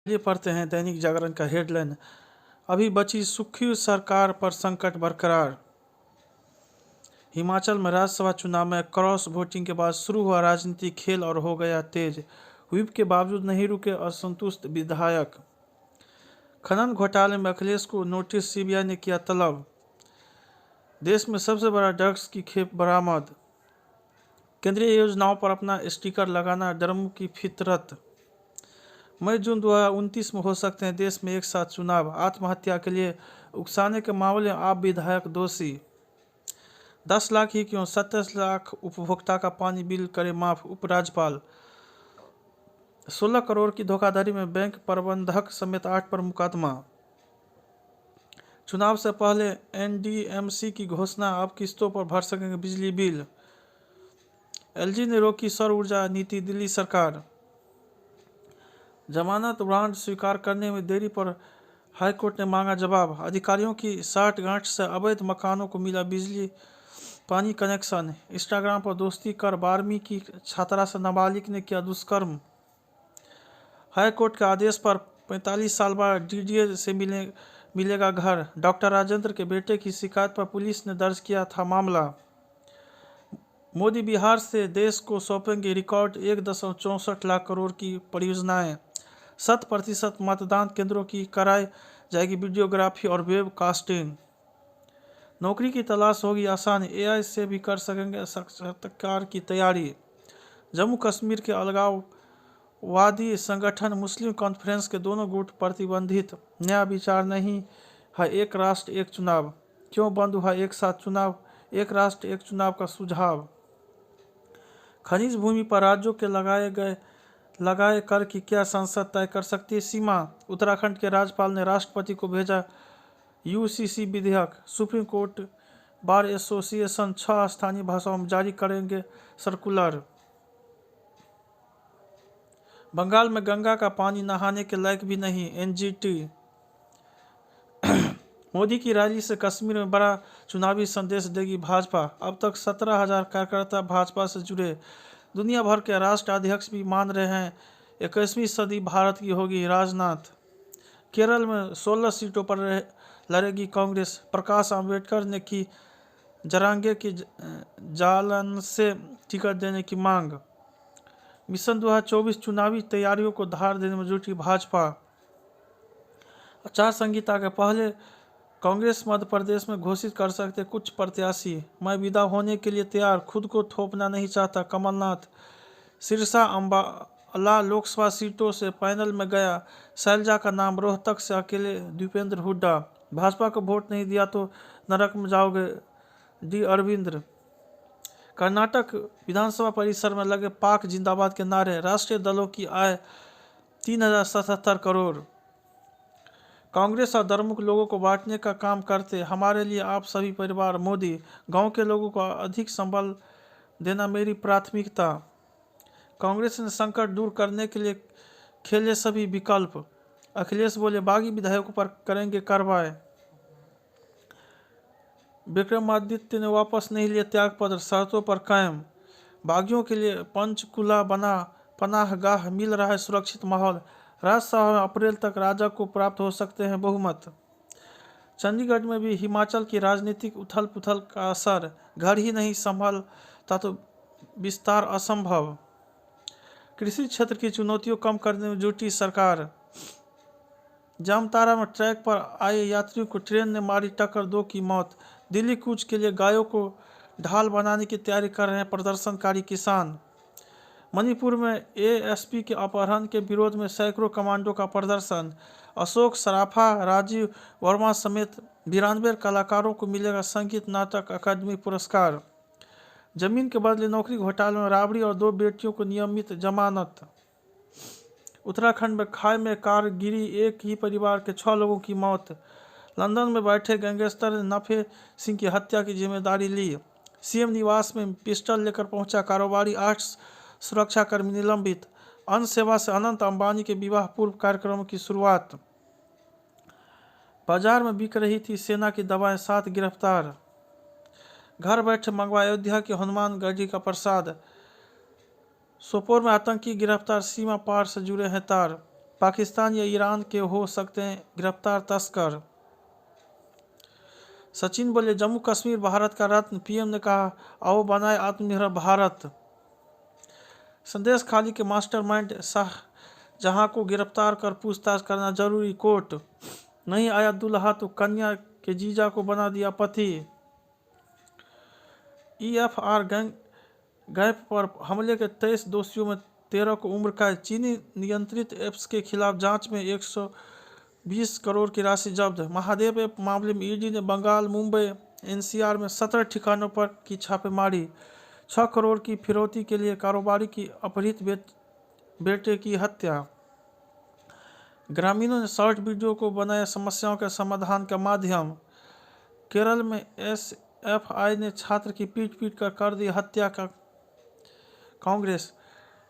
लिए पढ़ते हैं दैनिक जागरण का हेडलाइन। अभी बची सुखी सरकार पर संकट बरकरार। हिमाचल में राज्यसभा चुनाव में क्रॉस वोटिंग के बाद शुरू हुआ राजनीतिक खेल और हो गया तेज। व्हिप के बावजूद नहीं रुके असंतुष्ट विधायक। खनन घोटाले में अखिलेश को नोटिस, सीबीआई ने किया तलब। देश में सबसे बड़ा ड्रग्स की खेप बरामद। केंद्रीय योजनाओं पर अपना स्टिकर लगाना ड्रम की फितरत। मई जून 2029 में हो सकते हैं देश में एक साथ चुनाव। आत्महत्या के लिए उकसाने के मामले में आप विधायक दोषी। 10 लाख ही क्यों, 27 लाख उपभोक्ता का पानी बिल करे माफ। उपराज्यपाल। 16 करोड़ की धोखाधड़ी में बैंक प्रबंधक समेत 8 पर मुकदमा। चुनाव से पहले एनडीएमसी की घोषणा, अब किस्तों पर भर सकेंगे बिजली बिल। एलजी ने रोकी सौर ऊर्जा नीति, दिल्ली सरकार। जमानत वारंट स्वीकार करने में देरी पर हाईकोर्ट ने मांगा जवाब। अधिकारियों की साठगांठ से अवैध मकानों को मिला बिजली पानी कनेक्शन। इंस्टाग्राम पर दोस्ती कर 12वीं की छात्रा से नाबालिग ने किया दुष्कर्म। हाईकोर्ट के आदेश पर 45 साल बाद डीडीए से मिलेगा घर। डॉक्टर राजेंद्र के बेटे की शिकायत पर पुलिस ने दर्ज किया था मामला। मोदी बिहार से देश को सौंपेंगे रिकॉर्ड 1.64 लाख करोड़ की परियोजनाएं। 100% मतदान केंद्रों की कराई जाएगी वीडियोग्राफी और वेब कास्टिंग। नौकरी की तलाश होगी आसान, एआई से भी कर सकेंगे साक्षात्कार की तैयारी। जम्मू कश्मीर के अलगाववादी संगठन मुस्लिम कॉन्फ्रेंस के दोनों गुट प्रतिबंधित। नया विचार नहीं है एक राष्ट्र एक चुनाव। क्यों बंद हुआ एक साथ चुनाव, एक राष्ट्र एक चुनाव का सुझाव। खनिज भूमि पर राज्यों के लगाए कर की क्या संसद तय कर सकती है सीमा। उत्तराखंड के राज्यपाल ने राष्ट्रपति को भेजा यूसीसी विधेयक। सुप्रीम कोर्ट बार एसोसिएशन 6 स्थानीय भाषाओं में जारी करेंगे सर्कुलर। बंगाल में गंगा का पानी नहाने के लायक भी नहीं, एनजीटी। मोदी की रैली से कश्मीर में बड़ा चुनावी संदेश देगी भाजपा। अब तक 17,000 कार्यकर्ता भाजपा से जुड़े। दुनिया भर के राष्ट्राध्यक्ष भी मान रहे हैं 21वीं सदी भारत की होगी, राजनाथ। केरल में 16 सीटों पर लड़ेगी कांग्रेस। प्रकाश आंबेडकर ने की जरांगे की जालन से टिकट देने की मांग। मिशन 2024 चुनावी तैयारियों को धार देने में जुटी भाजपा। आचार संहिता के पहले कांग्रेस मध्य प्रदेश में घोषित कर सकते कुछ प्रत्याशी। मैं विदा होने के लिए तैयार, खुद को थोपना नहीं चाहता, कमलनाथ। सिरसा अंबाला लोकसभा सीटों से पैनल में गया शैलजा का नाम, रोहतक से अकेले दीपेंद्र हुड्डा। भाजपा को वोट नहीं दिया तो नरक में जाओगे, डी अरविंद। कर्नाटक विधानसभा परिसर में लगे पाक जिंदाबाद के नारे। राष्ट्रीय दलों की आय 3077 करोड़। कांग्रेस और दरमुख लोगों को बांटने का काम करते, हमारे लिए आप सभी परिवार, मोदी। गांव के लोगों को अधिक संबल देना मेरी प्राथमिकता। कांग्रेस ने संकट दूर करने के लिए खेले सभी विकल्प। अखिलेश बोले बागी विधायकों पर करेंगे कार्रवाई। विक्रमादित्य ने वापस नहीं लिया त्यागपत्र, शर्तों पर कायम। बागियों के लिए पंचकुला बना पनाहगाह, मिल रहा है सुरक्षित माहौल। राज्यसभा में अप्रैल तक राजा को प्राप्त हो सकते हैं बहुमत। चंडीगढ़ में भी हिमाचल की राजनीतिक उथल पुथल का असर। घर ही नहीं संभालता तो विस्तार असंभव। कृषि क्षेत्र की चुनौतियों कम करने में जुटी सरकार। जामताड़ा में ट्रैक पर आए यात्रियों को ट्रेन ने मारी टक्कर, 2 की मौत। दिल्ली कूच के लिए गायों को ढाल बनाने की तैयारी कर रहे हैं प्रदर्शनकारी किसान। मणिपुर में एएसपी के अपहरण के विरोध में सैकड़ों कमांडो का प्रदर्शन। अशोक सराफा, राजीव वर्मा समेत 92 कलाकारों को मिलेगा संगीत नाटक अकादमी पुरस्कार। जमीन के बदले नौकरी घोटाले में राबड़ी और 2 बेटियों को नियमित जमानत। उत्तराखंड में खाई में कार गिरी, एक ही परिवार के 6 लोगों की मौत। लंदन में बैठे गैंगस्टर ने नफे सिंह की हत्या की जिम्मेदारी ली। सीएम निवास में पिस्टल लेकर पहुंचा कारोबारी, 8 सुरक्षाकर्मी निलंबित। अन्न सेवा से अनंत अंबानी के विवाह पूर्व कार्यक्रमों की शुरुआत। बाजार में बिक रही थी सेना की दवाएं, 7 गिरफ्तार। घर बैठे मंगवा अयोध्या के हनुमानगढ़ी का प्रसाद। सोपोर में आतंकी गिरफ्तार, सीमा पार से जुड़े हैं तार। पाकिस्तान या ईरान के हो सकते हैं गिरफ्तार तस्कर। सचिन बोले जम्मू कश्मीर भारत का रत्न, पीएम ने कहा आओ बनाए आत्मनिर्भर भारत। संदेश खाली के मास्टरमाइंड शाहजहां को गिरफ्तार कर पूछताछ करना जरूरी, कोर्ट। नहीं आया दूल्हा तो कन्या के जीजा को बना दिया पति। EFR गैंग पर हमले के 23 दोषियों में 13 को उम्र कैद। चीनी नियंत्रित ऐप्स के खिलाफ जांच में 120 करोड़ की राशि जब्त। महादेव ऐप मामले में ईडी ने बंगाल, मुंबई, NCR में 17 ठिकानों पर की छापेमारी। 6 करोड़ की फिरौती के लिए कारोबारी की अपहृत बेटे की हत्या। ग्रामीणों ने शॉर्ट वीडियो को बनाया समस्याओं के समाधान का माध्यम। केरल में SFI ने छात्र की पीट कर दी हत्या का। कांग्रेस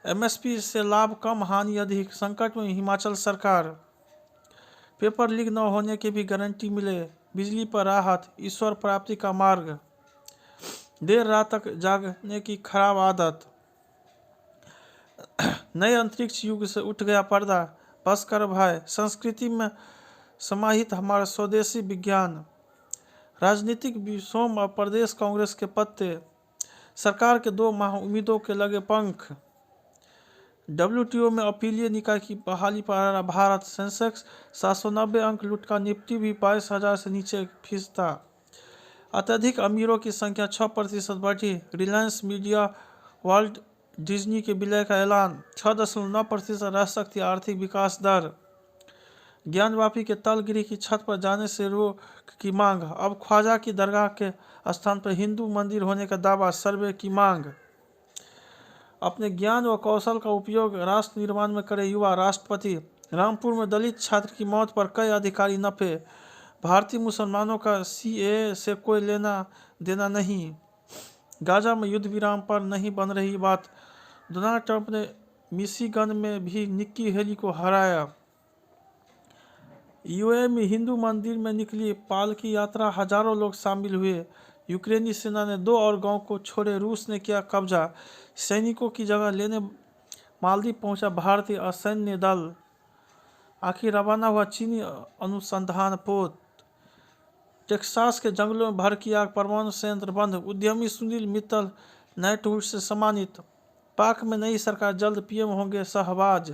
MSP से लाभ कम, हानि अधिक, संकट में हिमाचल सरकार। पेपर लीक न होने की भी गारंटी मिले, बिजली पर राहत, ईश्वर प्राप्ति का मार्ग। देर रात तक जागने की खराब आदत। नए अंतरिक्ष युग से उठ गया पर्दा, बस कर भाई, संस्कृति में समाहित हमारा स्वदेशी विज्ञान। राजनीतिक विषोम और प्रदेश कांग्रेस के पत्ते। सरकार के 2 माह उम्मीदों के लगे पंख। WTO में अपीलीय निकाय की बहाली पर आ रहा भारत। सेंसेक्स 790 अंक लुटका, निफ्टी भी 22,000 से नीचे फिसता। अत्यधिक अमीरों की संख्या 6% बढ़ी। रिलायंस मीडिया, वर्ल्ड डिज्नी के विलय का ऐलान। 6.9% रह सकती आर्थिक विकास दर। ज्ञानवापी के तलगिरी की छत पर जाने से रोक की मांग। अब ख्वाजा की दरगाह के स्थान पर हिंदू मंदिर होने का दावा, सर्वे की मांग। अपने ज्ञान व कौशल का उपयोग राष्ट्र निर्माण में करे युवा, राष्ट्रपति। रामपुर में दलित छात्र की मौत पर कई अधिकारी नफे। भारतीय मुसलमानों का CAA से कोई लेना देना नहीं। गाजा में युद्ध विराम पर नहीं बन रही बात। डोनाल्ड ट्रंप ने मिशिगन में भी निक्की हेली को हराया। UAE में हिंदू मंदिर में निकली पालकी यात्रा, हजारों लोग शामिल हुए। यूक्रेनी सेना ने 2 और गांव को छोड़े, रूस ने किया कब्जा। सैनिकों की जगह लेने मालदीव पहुंचा भारतीय असैन्य दल। आखिर रवाना हुआ चीनी अनुसंधान पोत। टेक्सास के जंगलों में भड़की आग, परमाणु संयंत्र बंद। उद्यमी सुनील मित्तल नाइटहुड से सम्मानित। पाक में नई सरकार, जल्द PM होंगे शहबाज।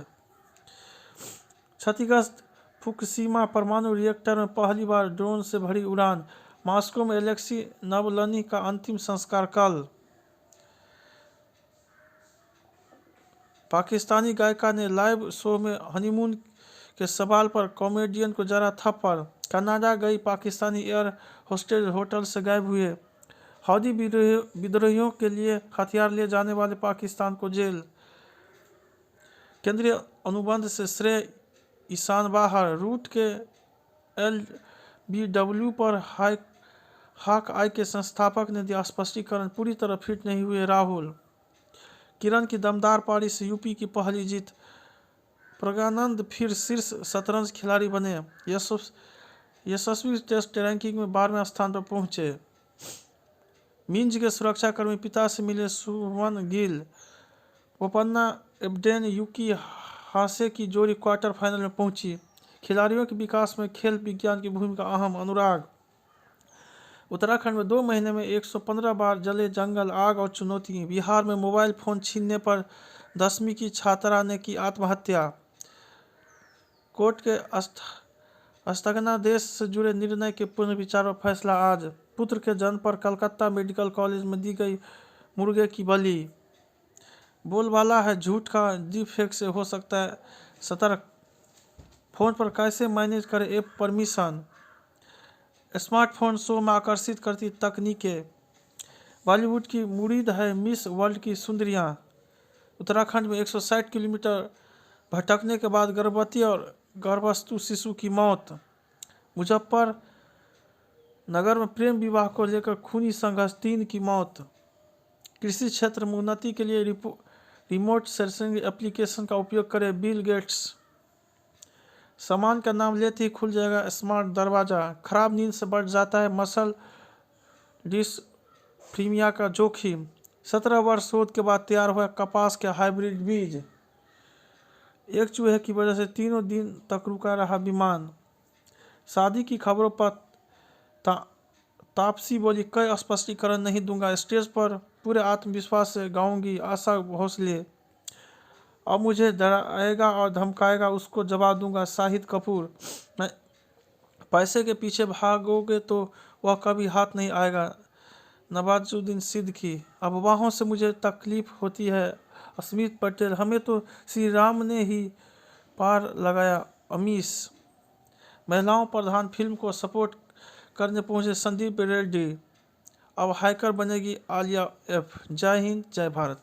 क्षतिग्रस्त फुकुशिमा परमाणु रिएक्टर में पहली बार ड्रोन से भरी उड़ान। मॉस्को में एलेक्सी नवलनी का अंतिम संस्कार कल। पाकिस्तानी गायिका ने लाइव शो में हनीमून के सवाल पर कॉमेडियन को जरा थप्पड़। कनाडा गई पाकिस्तानी एयर होस्टेज होटल से गायब हुए। हौदी विद्रोहियों के लिए हथियार ले जाने वाले पाकिस्तान को जेल। केंद्रीय अनुबंध से श्रेय ईशान बाहर। रूट के LBW पर हाक आई के संस्थापक ने दिया स्पष्टीकरण, पूरी तरह फिट नहीं हुए राहुल। किरण की दमदार पारी से यूपी की पहली जीत। प्रज्ञानंद फिर शीर्ष शतरंज खिलाड़ी बने। यशस्वी टेस्ट रैंकिंग में 12वें स्थान पर पहुंचे। मिंज के सुरक्षाकर्मी पिता से मिले शुभमन गिल। बोपन्ना एबडेन युकी हासे की जोड़ी क्वार्टर फाइनल में पहुंची। खिलाड़ियों के विकास में खेल विज्ञान की भूमिका अहम, अनुराग। उत्तराखंड में 2 महीने में 115 बार जले जंगल, आग और चुनौती। बिहार में मोबाइल फोन छीनने पर 10वीं की छात्रा ने की आत्महत्या। कोर्ट के स्थगनादेश से जुड़े निर्णय के पुनर्विचार और फैसला आज। पुत्र के जन्म पर कलकत्ता मेडिकल कॉलेज में दी गई मुर्गे की बलि। बोलबाला है झूठ का, डीपफेक से हो सकता है सतर्क। फोन पर कैसे मैनेज करें ऐप परमिशन। स्मार्टफोन शो में आकर्षित करती तकनीकें। बॉलीवुड की मुरीद है मिस वर्ल्ड की सुंदरियां। उत्तराखंड में 160 किलोमीटर भटकने के बाद गर्भवती और गर्भस्थ शिशु की मौत। मुजफ्फरनगर में प्रेम विवाह को लेकर खूनी संघर्ष, 3 की मौत। कृषि क्षेत्र में उन्नति के लिए रिमोट सेंसिंग एप्लीकेशन का उपयोग करें, बिल गेट्स। सामान का नाम लेते ही खुल जाएगा स्मार्ट दरवाजा। खराब नींद से बढ़ जाता है मसल डिस्फीमिया का जोखिम। 17 वर्ष शोध के बाद तैयार हुआ कपास के हाइब्रिड बीज। एक चूहे की वजह से 3 दिन तक रुका रहा विमान। शादी की खबरों पर तापसी बोली, कोई स्पष्टीकरण नहीं दूंगा, स्टेज पर पूरे आत्मविश्वास से गाऊंगी। आशा भोसले, अब मुझे डराएगा और धमकाएगा, उसको जवाब दूंगा। शाहिद कपूर, मैं पैसे के पीछे भागोगे तो वह कभी हाथ नहीं आएगा। नवाजुद्दीन सिद्दीकी, अफवाहों से मुझे तकलीफ होती है। अस्मित पटेल, हमें तो श्री राम ने ही पार लगाया। अमीश, महिलाओं प्रधान फिल्म को सपोर्ट करने पहुंचे संदीप रेड्डी, अब हैकर बनेगी आलिया एफ। जय हिंद, जय भारत।